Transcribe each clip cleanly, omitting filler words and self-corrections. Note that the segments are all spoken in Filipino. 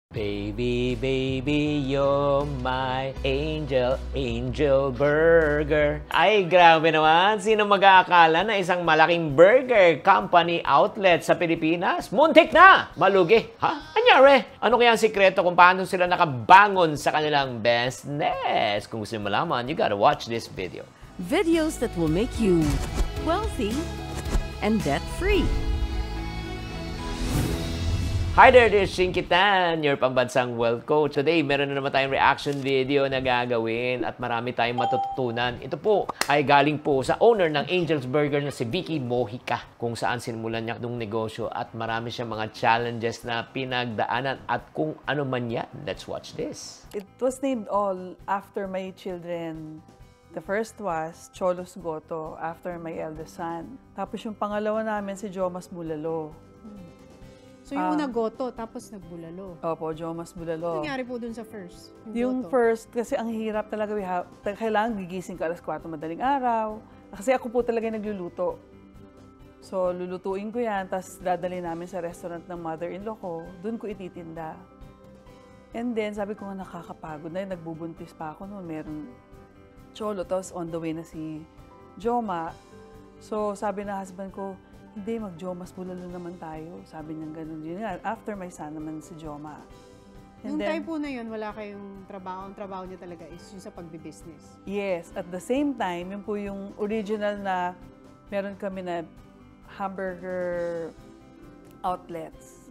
Baby, baby, you're my angel, angel burger. Ay, grabe naman. Sino mag-aakala na isang malaking burger company outlet sa Pilipinas? Muntik na! Malugi. Ha? Anyari? Ano kaya ang sikreto kung paano sila nakabangon sa kanilang business? Kung gusto nyo malaman, you gotta watch this video. Videos that will make you wealthy and debt-free. Hi there, this is Shinky Tan, your pambansang wealth coach. Today, meron na naman tayong reaction video na gagawin at marami tayong matututunan. Ito po ay galing po sa owner ng Angel's Burger na si Vicky Mojica, kung saan sinimulan niya itong negosyo at marami siyang mga challenges na pinagdaanan at kung ano man yan. Let's watch this. It was named all after my children. The first was Cholos Goto, after my eldest son. Tapos yung pangalawa namin si Jomas Bulalo. So yung una Goto, tapos nagbulalo. Opo, Jomas Bulalo. Ano nangyari po dun sa first? Yung Goto? first, kasi ang hirap talaga, kailangan gigising ka alas 4 madaling araw. Kasi ako po talaga nagluluto. So, lulutuin ko yan, tapos dadali namin sa restaurant ng mother-in-law ko. Doon ko ititinda. And then, sabi ko nga nakakapagod na, nagbubuntis pa ako noon. Meron cholo, tapos on the way na si Joma. So, sabi na husband ko, hindi, mag-Jomas Bulalo naman tayo. Sabi niya ganun. Yun nga, after my son naman si Joma. Nung time po na yun, wala kayong trabaho. Ang trabaho niya talaga is yung sa pagbibusiness. Yes. At the same time, yun po yung original na meron kami na hamburger outlets.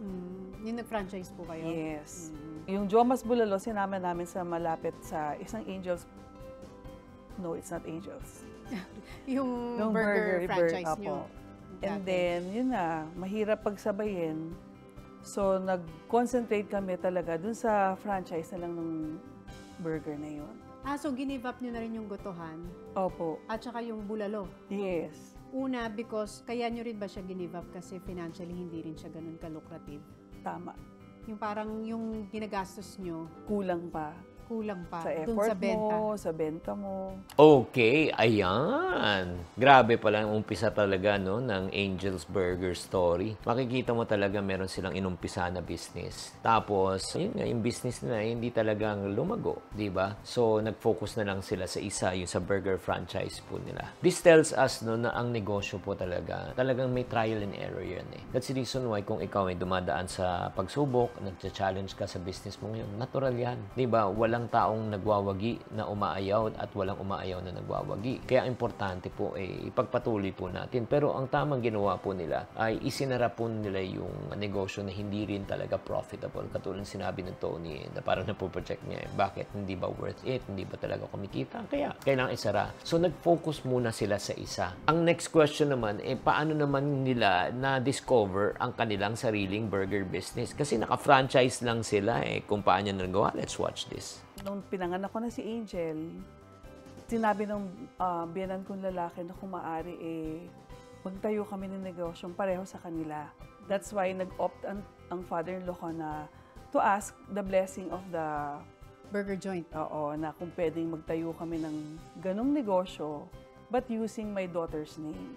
Yung nag-franchise po kayo? Yes. Yung Jomas Bulalo, sinama namin sa malapit sa isang Angel's. No, it's not Angel's. yung burger franchise niyo? And then, yun na, mahirap pagsabayin. So, nag-concentrate kami talaga dun sa franchise na lang ng burger na yun. So give up niyo na rin yung gotohan? Opo. At saka yung bulalo? Yes. Una, because kaya niyo rin ba siya give up kasi financially hindi rin siya ganun ka-lucrative? Tama. Yung parang yung ginagastos niyo, Kulang pa. kulang pa Sa dun effort sa benta. mo, sa benta mo. Okay, ayan. Grabe pala ang umpisa talaga no, ng Angel's Burger story. Makikita mo talaga meron silang inumpisa na business. Tapos, yun nga, yung business na hindi talagang lumago, di ba? So, nag-focus na lang sila sa isa, yung sa burger franchise po nila. This tells us no, na ang negosyo po talagang may trial and error yan eh. That's the reason why kung ikaw ay dumadaan sa pagsubok, nag-challenge ka sa business mo ngayon, natural yan. Di ba? Walang taong nagwawagi na umaayaw at walang umaayaw na nagwawagi. Kaya importante po ipagpatuloy po natin. Pero ang tamang ginawa po nila ay isinara po nila yung negosyo na hindi rin talaga profitable. Katulad sinabi ng Tony na parang napoproject niya, bakit hindi ba worth it? Hindi ba talaga kumikita? Kaya kailangan isara. So nag-focus muna sila sa isa. Ang next question naman, paano naman nila na-discover ang kanilang sariling burger business? Kasi naka-franchise lang sila kung paano niya nagawa. Let's watch this. Nung pinanganak ko na si Angel, sinabi ng biyanan kong lalaki na kung maaari, magtayo kami ng negosyong pareho sa kanila. That's why nag-opt ang father-in-law ko na to ask the blessing of the Burger joint. Oo, na kung pwedeng magtayo kami ng ganong negosyo, but using my daughter's name.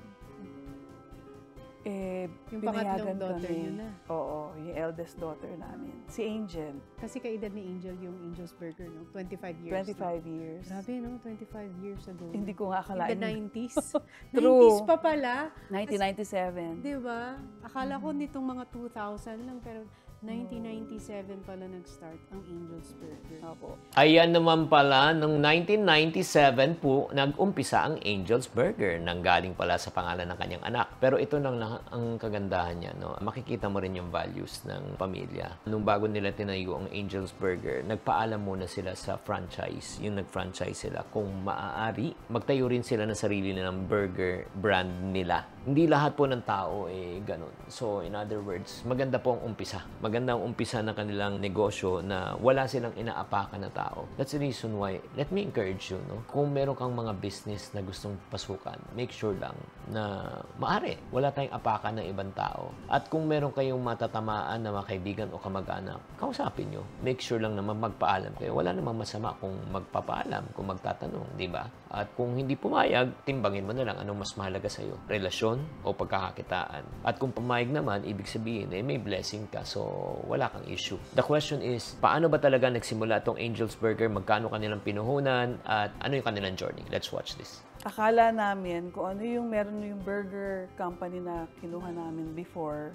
Yung pangatlong pinayagan daughter kami. niyo na. Oo, yung eldest daughter namin. Si Angel. Kasi kaedad ni Angel yung Angel's Burger, no? 25 years. 25 years. Grabe, no? 25 years ago. Hindi ko nga akalain. In the 90s. True. 90s pa pala. 1997. Di ba? Akala ko nitong mga 2000 lang, pero 1997 pala nag-start ang Angel's Burger. Opo. Ayan naman pala, noong 1997 po, nag-umpisa ang Angel's Burger. Nanggaling pala sa pangalan ng kanyang anak. Pero ito lang ang kagandahan niya. No? Makikita mo rin yung values ng pamilya. Nung bago nila tinayo ang Angel's Burger, nagpaalam muna sila sa franchise. Yung nag-franchise sila. Kung maaari, magtayo rin sila ng sarili nilang burger brand nila. Hindi lahat po ng tao ganun. So, in other words, maganda po ang umpisa. Magandang umpisa ng kanilang negosyo na wala silang inaapakan na tao. That's the reason why, let me encourage you, no? Kung meron kang mga business na gustong pasukan, make sure lang na maaari. Wala tayong apakan ng ibang tao. At kung meron kayong matatamaan na mga kaibigan o kamag-anak, kausapin nyo. Make sure lang na magpaalam kayo. Wala namang masama kung magpapaalam, kung magtatanong, di ba? At kung hindi pumayag, timbangin mo na lang anong mas mahalaga sa'yo. Relasyon komisyon o pagkakakitaan. At kung pumayag naman, ibig sabihin, may blessing ka. So, wala kang issue. The question is, paano ba talaga nagsimula itong Angel's Burger? Magkano kanilang pinuhunan? At ano yung kanilang journey? Let's watch this. Akala namin kung ano yung meron yung burger company na kinuha namin before,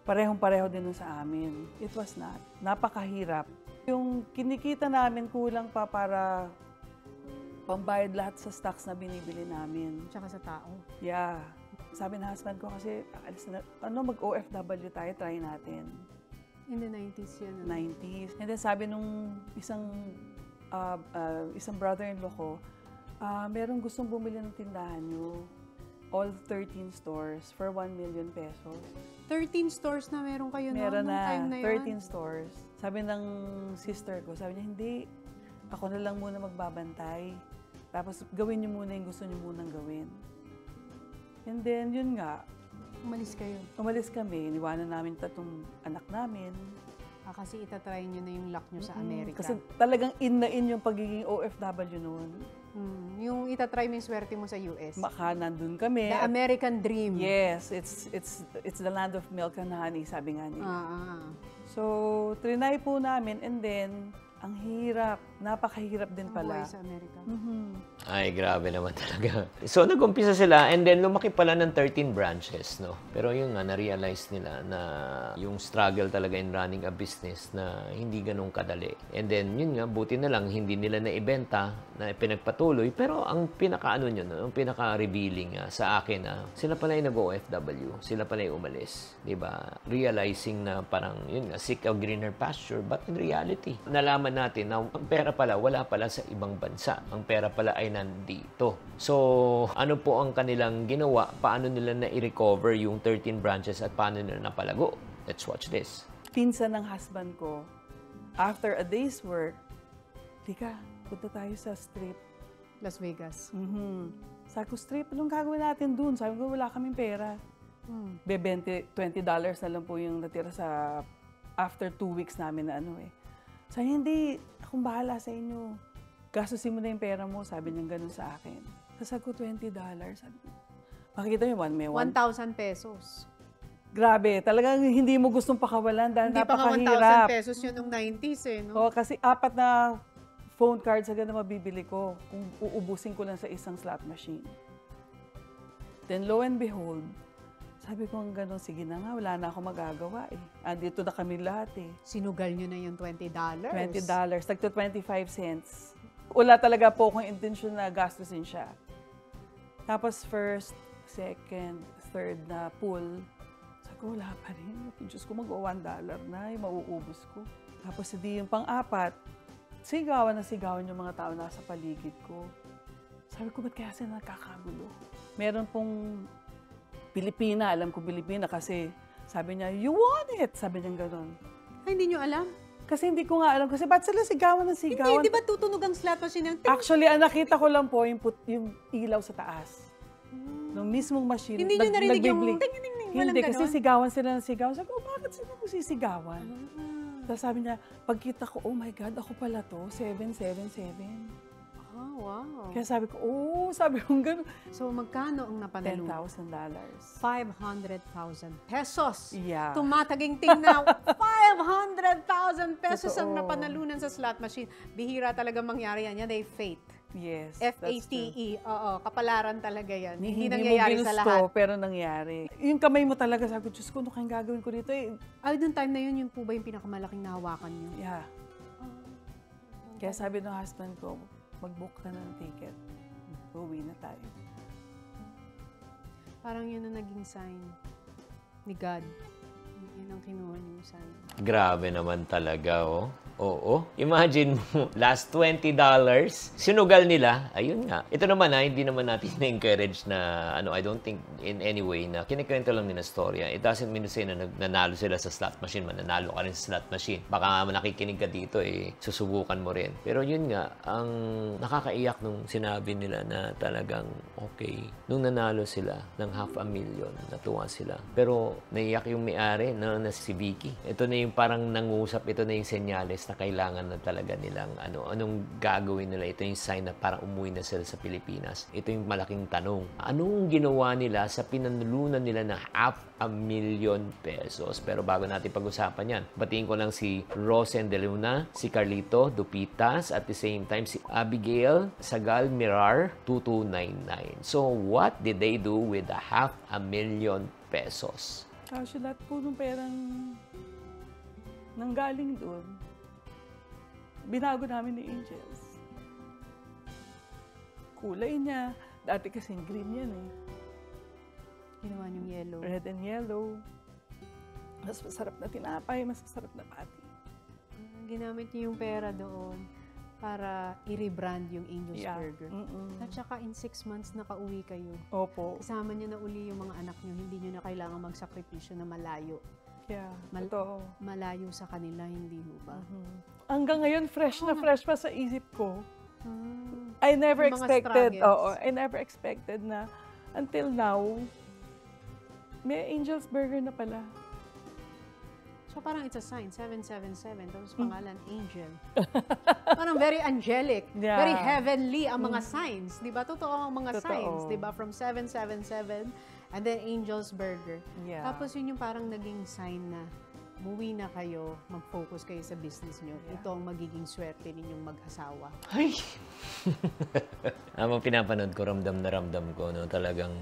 parehong-pareho din sa amin. It was not. Napakahirap. Yung kinikita namin kulang pa para pambayad lahat sa stocks na binibili namin. Tsaka sa tao. Yeah. Sabi ng husband ko kasi, mag-OFW tayo, try natin. In the 90s yan. 90s. And then sabi nung isang brother-in-law ko, merong gustong bumili ng tindahan nyo. All 13 stores for 1 million pesos. 13 stores na meron kayo Meron nung time na yan? 13 stores. Sabi ng sister ko, sabi niya, hindi, ako na lang muna magbabantay. Tapos gawin niyo muna yung gusto niyo munang gawin. And then, yun nga, Umalis kayo. umalis kami, iniwanan namin tatlong anak namin. Kasi itatry nyo na yung luck nyo sa Amerika. Kasi talagang in na in yung pagiging OFW noon. Yung itatry mo yung swerte mo sa US. Baka nandun kami. The American dream. Yes, it's the land of milk and honey, sabi nga niya. So, trinay po namin and then, ang hirap, napakahirap din pala. Buhay sa Amerika. Ay, grabe naman talaga. So, nag-umpisa sila and then lumaki pala ng 13 branches, no? Pero yun nga, na-realize nila na yung struggle talaga in running a business na hindi ganun kadali. And then, yun nga, buti na lang, hindi nila naibenta, na pinagpatuloy. Pero ang pinaka-ano nyo, no? Ang pinaka-revealing sa akin, sila pala yung nag-OFW. Sila pala yung umalis. Diba? Realizing na parang, yun nga, seek a greener pasture. But in reality, nalaman natin na ang pera pala, wala pala sa ibang bansa. Ang pera pala ay nandito. So, ano po ang kanilang ginawa? Paano nila na-recover yung 13 branches at paano nila napalago? Let's watch this. Pinsan ng husband ko, after a day's work, tika, punta tayo sa strip. Las Vegas. Sabi ko, strip, anong gagawin natin dun? Sabi ko, wala kaming pera. $20 na lang po yung natira sa after 2 weeks namin na Sabi niya, hindi, akong bahala sa inyo. Gastusin mo na yung pera mo, sabi niya ganun sa akin. Sabi ko, $20. Sabi ko, makikita niyo, may 1,000 pesos. Grabe, talagang hindi mo gustong pakawalan dahil Hindi pa nga napakahirap. 1,000 pesos yun nung 90s no? Oo, kasi 4 na phone cards agad na mabibili ko kung uubusin ko lang sa isang slot machine. Then lo and behold, sabi ko gano'n, sige na nga, wala na ako magagawa Andito na kami lahat Sinugal nyo na yung $20. $20, tagto 25 cents. Wala talaga po akong intensyon na gastusin siya. Tapos first, second, third na pool, sabi ko, wala pa rin. Diyos ko, mag-$1 na, yung mauubos ko. Tapos hindi yung pang-4, sigawan yung mga tao nasa paligid ko. Sabi ko, ba't kaya sila nakakagulo? Meron pong Pilipina, alam ko Pilipina kasi sabi niya, you want it! Sabi niya gano'n. Ay, hindi nyo alam? Kasi hindi ko nga alam. Kasi ba't sila sigawan ng sigawan? Hindi, di ba tutunog ang slot machine ng Actually, ang nakita ko lang po yung ilaw sa taas. Nung mismong machine. Hindi nyo narinig yung ting-ting-ting. Hindi, kasi sigawan sila ng sigawan. Sabi ko, bakit sila sisigawan? Tapos sabi niya, pagkita ko, oh my God, ako pala to, 777. Wow. Kaya sabi ko, sabi ko gano'n. So, magkano ang napanalo? $10,000. 500,000 pesos. Yeah. Tumataginting na 500,000 pesos ang Totoo. napanalunan sa slot machine. Bihira talaga mangyari yan. Yan ay fate. Yes. that's true. F-A-T-E. Oo, kapalaran talaga yan. Hindi Hindi nangyayari mo sa ginusto, lahat. pero nangyari. Yung kamay mo talaga, sabi ko, Diyos ko, ano kayong gagawin ko dito Ay, doon time na yun po ba yung pinakamalaking nahawakan nyo? Yeah. Kaya sabi ng husband ko, mag-book ka ng ticket. Uwi na tayo. Parang yun ang naging sign ni God. Yun ang kinuha niyo sign. Grabe naman talaga, Oo. Imagine mo, last $20, sinugal nila, ayun nga. Ito naman hindi naman natin na-encourage na, I don't think in any way na kinikwento lang nila storya. It doesn't mean to say na nanalo sila sa slot machine, mananalo ka rin sa slot machine. Baka nakikinig ka dito, susubukan mo rin. Pero yun nga, ang nakakaiyak nung sinabi nila na talagang okay. Nung nanalo sila ng $500,000, natuwa sila. Pero naiyak yung may-ari na si Vicky. Ito na yung parang nangusap, ito na yung senyales na kailangan na talaga nilang anong gagawin nila. Ito yung sign na parang umuwi na sila sa Pilipinas. Ito yung malaking tanong. Anong ginawa nila sa pinanulunan nila na 500,000 pesos? Pero bago natin pag-usapan yan, batiin ko lang si Rosen De Luna, si Carlito Dupitas, at the same time si Abigail Sagal Mirar 2299. So what did they do with the 500,000 pesos? Kasi lahat po nung perang nanggaling doon, binago namin ni Angels. Kulay niya. Dati kasing green yan eh. Ginawa niyong yellow. Red and yellow. Mas masarap na tinapay, mas masarap na pati. Ginamit niyo yung pera doon para i-rebrand yung Angel's Burger. At saka in 6 months nakauwi kayo. Opo. Kasama niyo na uli yung mga anak niyo. Hindi niyo na kailangan magsakripisyo na malayo. Yeah, totoo. Malayo sa kanila, hindi ho ba? Hanggang ngayon, fresh na fresh pa sa isip ko. Hmm. I never Yung mga expected, struggles. I never expected na until now, may Angel's Burger na pala. So parang it's a sign, 777, tapos pangalan Angel. Parang very angelic, Yeah. very heavenly ang mga signs. Di ba? Totoo ang mga Totoo. signs. Di ba? From 777 and then Angel's Burger. Yeah. Tapos yun yung parang naging sign na umuwi na kayo, mag-focus kayo sa business nyo. Yeah. Ito ang magiging swerte ninyong mag-asawa. Ay! Habang pinapanood ko, ramdam na ramdam ko, no? Talagang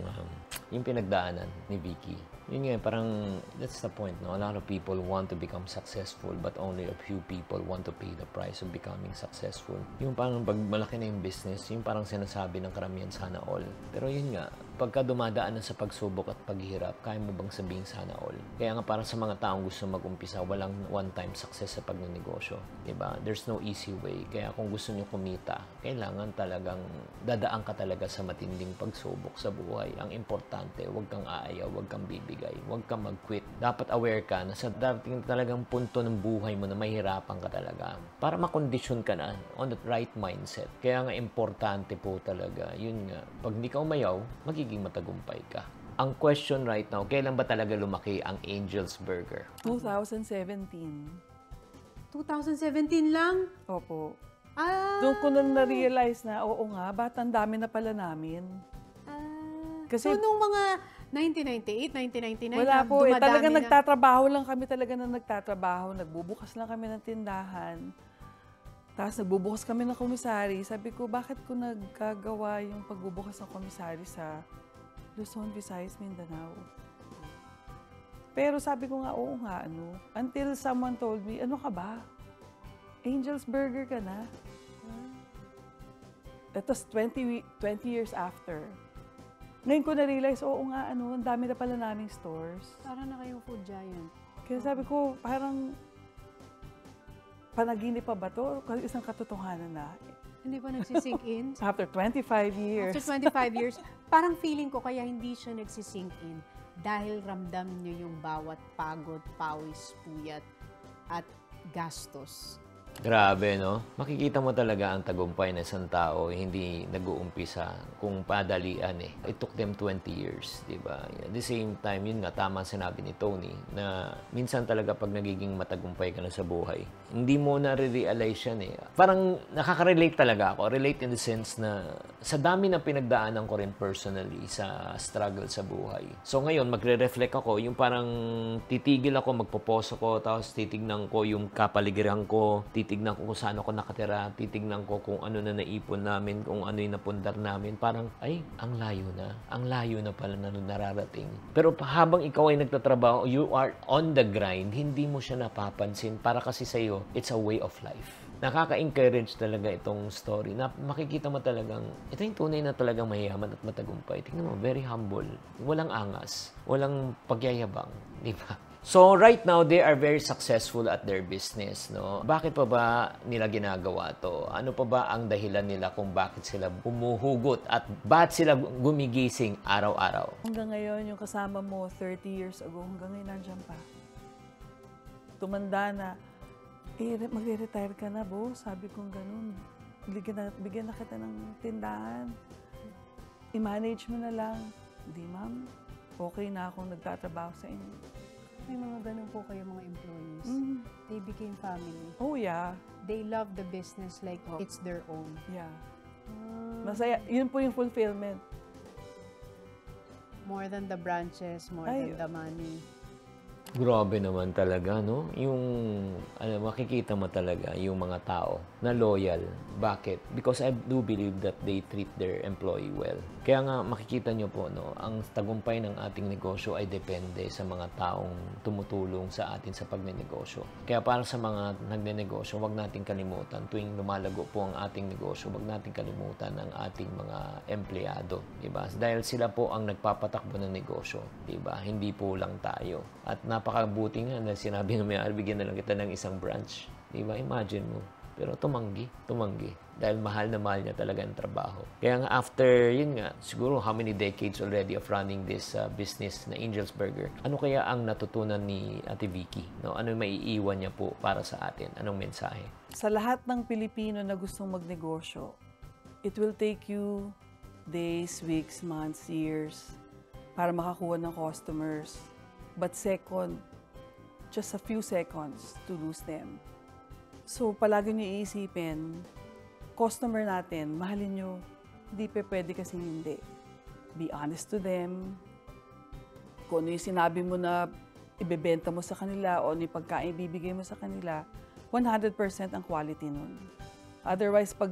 yung pinagdaanan ni Vicky. Yun nga, parang that's the point, no? A lot of people want to become successful but only a few people want to pay the price of becoming successful. Yung parang pag malaki na yung business, yung parang sinasabi ng karamihan sana all. Pero yun nga, pagka dumadaan na sa pagsubok at paghihirap, kaya mo bang sabihin sana all? Kaya nga parang sa mga taong gusto mag-umpisa, walang one-time success sa pagnenegosyo. Diba? There's no easy way. Kaya kung gusto nyo kumita, kailangan talagang dadaan ka talaga sa matinding pagsubok sa buhay. Ang importante, huwag kang aayaw, huwag kang bibigay, huwag kang mag-quit. Dapat aware ka na sa dating talagang punto ng buhay mo na mahirapan ka talaga para makondisyon ka na on the right mindset. Kaya nga importante po talaga, yun nga, pag hindi ka umayaw, magiging matagumpay ka. Ang question right now, kailan ba talaga lumaki ang Angel's Burger? 2017. 2017 lang? Opo. Ah! Doon ko na na-realize na, oo nga, ba't ang dami na pala namin? Kasi- so, nung mga 1998, 1999, Wala po, dumadami talaga na. nagtatrabaho lang kami talaga na nagtatrabaho. Nagbubukas lang kami ng tindahan. Tapos nagbubukas kami ng komisari. Sabi ko, bakit ko nagkagawa yung pagbubukas ng komisari sa Luzon, Visayas, Mindanao? Pero sabi ko nga, oo nga, Until someone told me, ano ka ba? Angel's Burger ka na? That was 20 years after. Ngayon ko na-realize, oo nga, ang dami na pala naming stores. Parang na kayong food giant. Kaya sabi ko, parang panaginip pa ba to? Kasi isang katotohanan na. Hindi pa nagsisink in? After 25 years. After 25 years, parang feeling ko kaya hindi siya nagsisink in dahil ramdam niyo yung bawat pagod, pawis, puyat, at gastos. Grabe, no? Makikita mo talaga ang tagumpay ng isang tao, hindi nag-uumpisa kung padalian eh. It took them 20 years, di ba? At the same time, yun nga, tama sinabi ni Tony, na minsan talaga pag nagiging matagumpay ka na sa buhay, hindi mo na-realize yan eh. Parang nakaka-relate talaga ako. Relate in the sense na sa dami na pinagdaanan ko rin personally sa struggle sa buhay. So ngayon, magre-reflect ako, yung parang titigil ako, magpo-pause ako, tapos titignan ko yung kapaligiran ko, titignan ko kung saan ako nakatira, titignan ko kung ano na naipon namin, kung ano yung napundar namin. Parang, ay, ang layo na. Ang layo na pala na nararating. Pero habang ikaw ay nagtatrabaho, you are on the grind, hindi mo siya napapansin. Para kasi sa'yo, it's a way of life. Nakaka-encourage talaga itong story na makikita mo talagang, ito yung tunay na talagang mayaman at matagumpay. Tingnan mo, very humble. Walang angas. Walang pagyayabang. Di ba? So, right now, they are very successful at their business, no? Bakit pa ba nila ginagawa to? Ano pa ba ang dahilan nila kung bakit sila bumuhugot at bakit sila gumigising araw-araw? Hanggang ngayon, yung kasama mo 30 years ago, hanggang ngayon nandiyan pa. Tumanda na, magre-retire ka na, boss. Sabi kong ganun. Bigyan na kita ng tindahan. I-manage mo na lang. Hindi, ma'am. Okay na akong nagtatrabaho sa inyo. May mga ganun po kayo mga employees. They became family. Oh, yeah. They love the business like it's their own. Yeah. Masaya. Yun po yung fulfillment. More than the branches, more Ay. than the money. Grabe naman talaga, no? Yung, makikita mo talaga yung mga tao na loyal. Bakit? Because I do believe that they treat their employee well. Kaya nga, makikita nyo po, no? Ang tagumpay ng ating negosyo ay depende sa mga taong tumutulong sa atin sa pagnenegosyo. Kaya para sa mga nagnenegosyo, wag nating kalimutan, tuwing lumalago po ang ating negosyo, wag nating kalimutan ang ating mga empleyado. Diba? Dahil sila po ang nagpapatakbo ng negosyo. Diba? Hindi po lang tayo. At napakabuti nga na sinabi ng may-ari, bigyan na lang kita ng isang branch. Diba? Imagine mo. Pero tumanggi. Dahil mahal na mahal niya talaga ang trabaho. Kaya nga after, yun nga, siguro how many decades already of running this business na Angel's Burger, ano kaya ang natutunan ni Ate Vicky? No? Ano yung maiiwan niya po para sa atin? Anong mensahe? Sa lahat ng Pilipino na gustong magnegosyo, it will take you days, weeks, months, years para makakuha ng customers. But second, just a few seconds to lose them. So, palagi niyo iisipin, customer natin, mahalin nyo, hindi pwede kasi hindi. Be honest to them. Kung ano yung sinabi mo na ibebenta mo sa kanila o yung pagkain ibibigay mo sa kanila, 100% ang quality nun. Otherwise, pag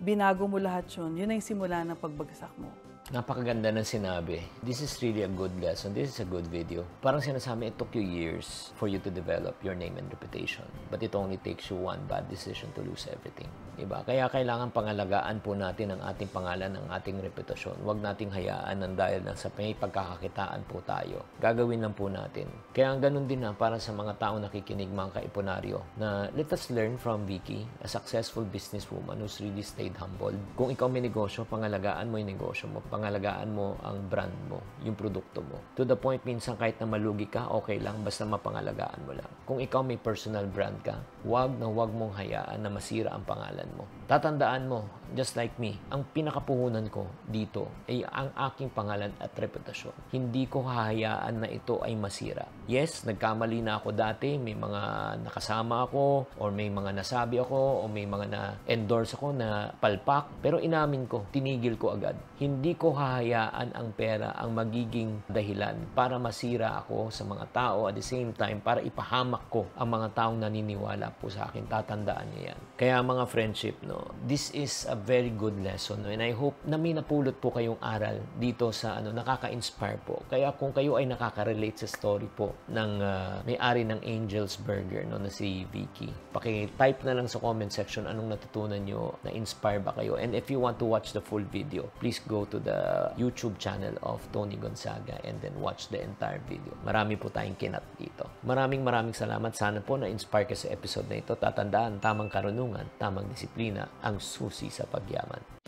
binago mo lahat yun, yun ang simula ng pagbagsak mo. Napakaganda ng sinabi. This is really a good lesson. This is a good video. Parang sinasabi, it took you years for you to develop your name and reputation. But it only takes you one bad decision to lose everything. Diba? Kaya kailangan pangalagaan po natin ang ating pangalan, ang ating reputasyon. Huwag nating hayaan ng dahil na sa may pagkakakitaan po tayo. Gagawin lang po natin. Kaya ganun din na para sa mga taong nakikinig, mga kaiponaryo, na let us learn from Vicky, a successful businesswoman who's really stayed humble. Kung ikaw may negosyo, pangalagaan mo yung negosyo mo. Pangalagaan mo ang brand mo, yung produkto mo. To the point, minsan kahit na malugi ka, okay lang, basta mapangalagaan mo lang. Kung ikaw may personal brand ka, wag mong hayaan na masira ang pangalan mo. Tatandaan mo, just like me, ang pinakapuhunan ko dito ay ang aking pangalan at reputasyon. Hindi ko hahayaan na ito ay masira. Yes, nagkamali na ako dati, may mga nakasama ako, or may mga nasabi ako, o may mga na-endorse ako na palpak, pero inamin ko, tinigil ko agad. Hindi ko hahayaan ang pera ang magiging dahilan para masira ako sa mga tao, at the same time, para ipahamak ko ang mga taong naniniwala po sa akin. Tatandaan niyo yan. Kaya mga friendship, no, this is a very good lesson, no? And I hope na may napulot po kayong aral dito sa nakaka-inspire po. Kaya kung kayo ay nakaka-relate sa story po ng may-ari ng Angel's Burger, no, na si Vicky, paki-type na lang sa comment section anong natutunan nyo, na-inspire ba kayo. And if you want to watch the full video, please go to the YouTube channel of Tony Gonzaga and then watch the entire video. Marami po tayong kinat dito. Maraming salamat. Sana po na-inspire ka sa episode na ito. Tatandaan, tamang karunungan, tamang disiplina ang susi sa pagyaman.